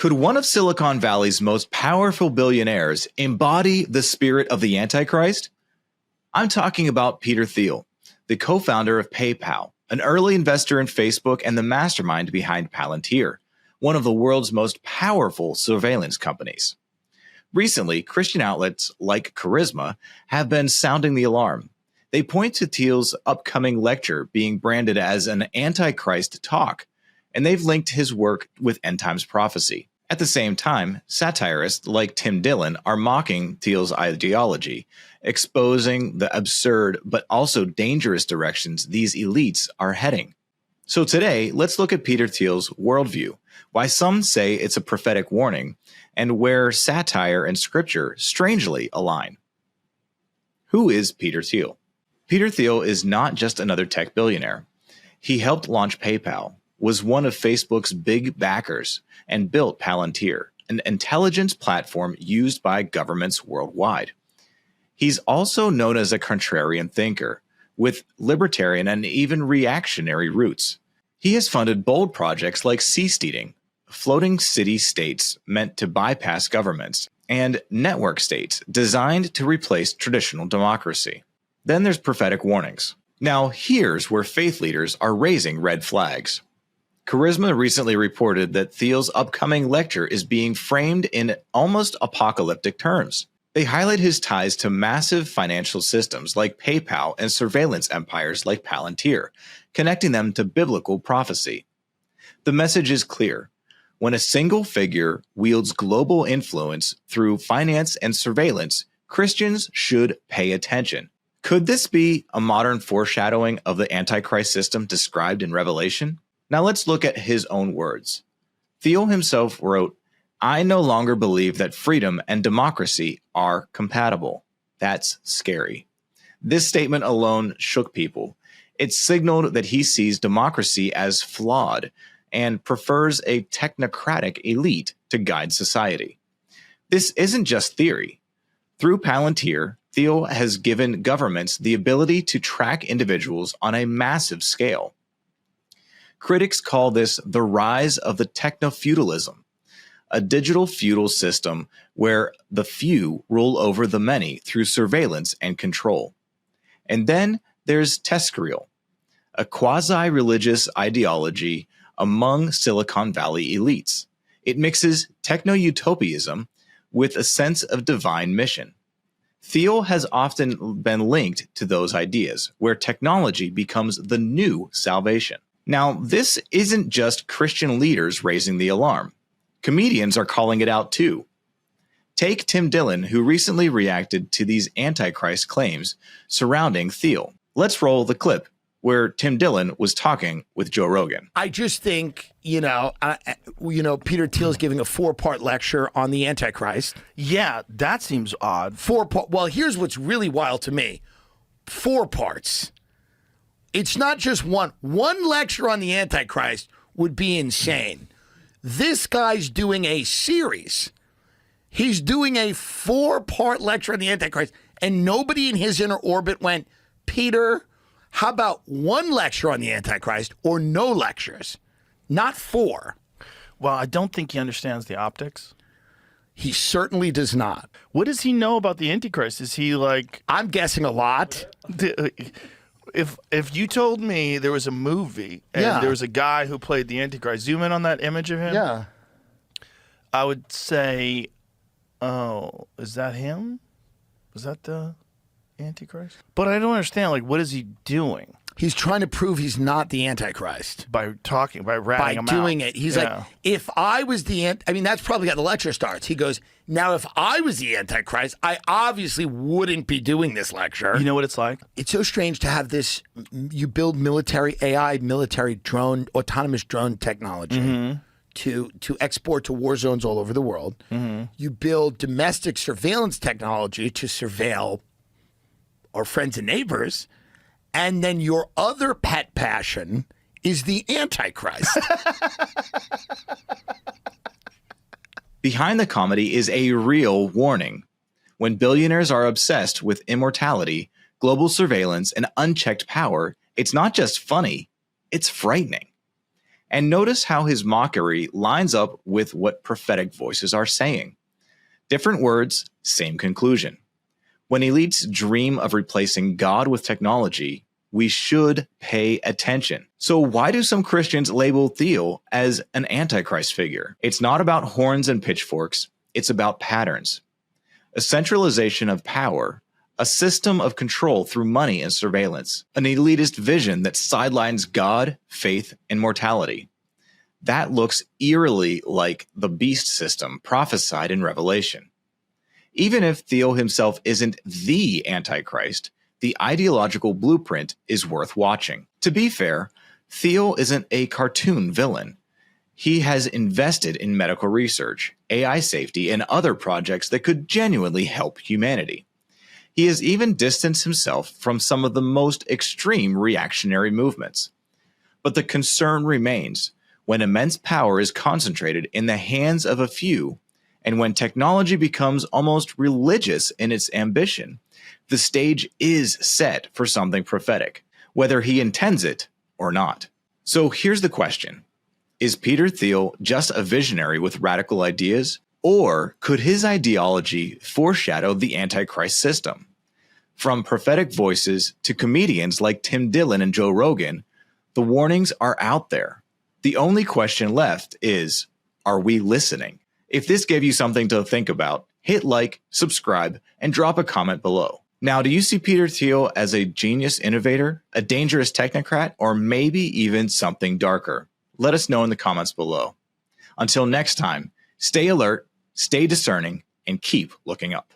Could one of Silicon Valley's most powerful billionaires embody the spirit of the Antichrist? I'm talking about Peter Thiel, the co-founder of PayPal, an early investor in Facebook and the mastermind behind Palantir, one of the world's most powerful surveillance companies. Recently, Christian outlets like Charisma have been sounding the alarm. They point to Thiel's upcoming lecture being branded as an Antichrist talk, and they've linked his work with end times prophecy. At the same time, satirists like Tim Dillon are mocking Thiel's ideology, exposing the absurd but also dangerous directions these elites are heading. So today, let's look at Peter Thiel's worldview, why some say it's a prophetic warning, and where satire and scripture strangely align. Who is Peter Thiel? Peter Thiel is not just another tech billionaire. He helped launch PayPal, was one of Facebook's big backers, and built Palantir, an intelligence platform used by governments worldwide. He's also known as a contrarian thinker, with libertarian and even reactionary roots. He has funded bold projects like seasteading, floating city-states meant to bypass governments, and network states designed to replace traditional democracy. Then there's prophetic warnings. Now here's where faith leaders are raising red flags. Charisma recently reported that Thiel's upcoming lecture is being framed in almost apocalyptic terms. They highlight his ties to massive financial systems like PayPal and surveillance empires like Palantir, connecting them to biblical prophecy. The message is clear. When a single figure wields global influence through finance and surveillance, Christians should pay attention. Could this be a modern foreshadowing of the Antichrist system described in Revelation? Now let's look at his own words. Thiel himself wrote, "I no longer believe that freedom and democracy are compatible. That's scary." This statement alone shook people. It signaled that he sees democracy as flawed and prefers a technocratic elite to guide society. This isn't just theory. Through Palantir, Thiel has given governments the ability to track individuals on a massive scale. Critics call this the rise of the techno-feudalism, a digital feudal system where the few rule over the many through surveillance and control. And then there's Techno-feudalism, a quasi-religious ideology among Silicon Valley elites. It mixes techno-utopianism with a sense of divine mission. Thiel has often been linked to those ideas, where technology becomes the new salvation. Now, this isn't just Christian leaders raising the alarm. Comedians are calling it out too. Take Tim Dillon, who recently reacted to these Antichrist claims surrounding Thiel. Let's roll the clip where Tim Dillon was talking with Joe Rogan. I just think, Peter Thiel is giving a 4-part lecture on the Antichrist. Yeah, that seems odd. 4-part. Well, here's what's really wild to me. 4 parts. It's not just one. One lecture on the Antichrist would be insane. This guy's doing a series. He's doing a 4-part lecture on the Antichrist, and nobody in his inner orbit went, Peter, how about 1 lecture on the Antichrist or no lectures? Not 4. Well, I don't think he understands the optics. He certainly does not. What does he know about the Antichrist? Is he like... I'm guessing a lot. If you told me there was a movie and there was a guy who played the Antichrist, zoom in on that image of him. Yeah. I would say, oh, is that him? Was that the Antichrist? But I don't understand, like, what is he doing? He's trying to prove he's not the Antichrist. By ratting him out. By doing it. He's like, if I was the that's probably how the lecture starts. He goes, now if I was the Antichrist, I obviously wouldn't be doing this lecture. You know what it's like? It's so strange to have this, you build military AI, military drone, autonomous drone technology to export to war zones all over the world. You build domestic surveillance technology to surveil our friends and neighbors. And then your other pet passion is the Antichrist. Behind the comedy is a real warning. When billionaires are obsessed with immortality, global surveillance, and unchecked power, it's not just funny, it's frightening. And notice how his mockery lines up with what prophetic voices are saying. Different words, same conclusion. When elites dream of replacing God with technology, we should pay attention. So why do some Christians label Thiel as an Antichrist figure? It's not about horns and pitchforks, it's about patterns. A centralization of power, a system of control through money and surveillance, an elitist vision that sidelines God, faith, and mortality. That looks eerily like the beast system prophesied in Revelation. Even if Thiel himself isn't the Antichrist, the ideological blueprint is worth watching. To be fair, Thiel isn't a cartoon villain. He has invested in medical research, AI safety, and other projects that could genuinely help humanity. He has even distanced himself from some of the most extreme reactionary movements. But the concern remains: when immense power is concentrated in the hands of a few, and when technology becomes almost religious in its ambition, the stage is set for something prophetic, whether he intends it or not. So here's the question. Is Peter Thiel just a visionary with radical ideas, or could his ideology foreshadow the Antichrist system? From prophetic voices to comedians like Tim Dillon and Joe Rogan, the warnings are out there. The only question left is, are we listening? If this gave you something to think about, hit like, subscribe, and drop a comment below. Now, do you see Peter Thiel as a genius innovator, a dangerous technocrat, or maybe even something darker? Let us know in the comments below. Until next time, stay alert, stay discerning, and keep looking up.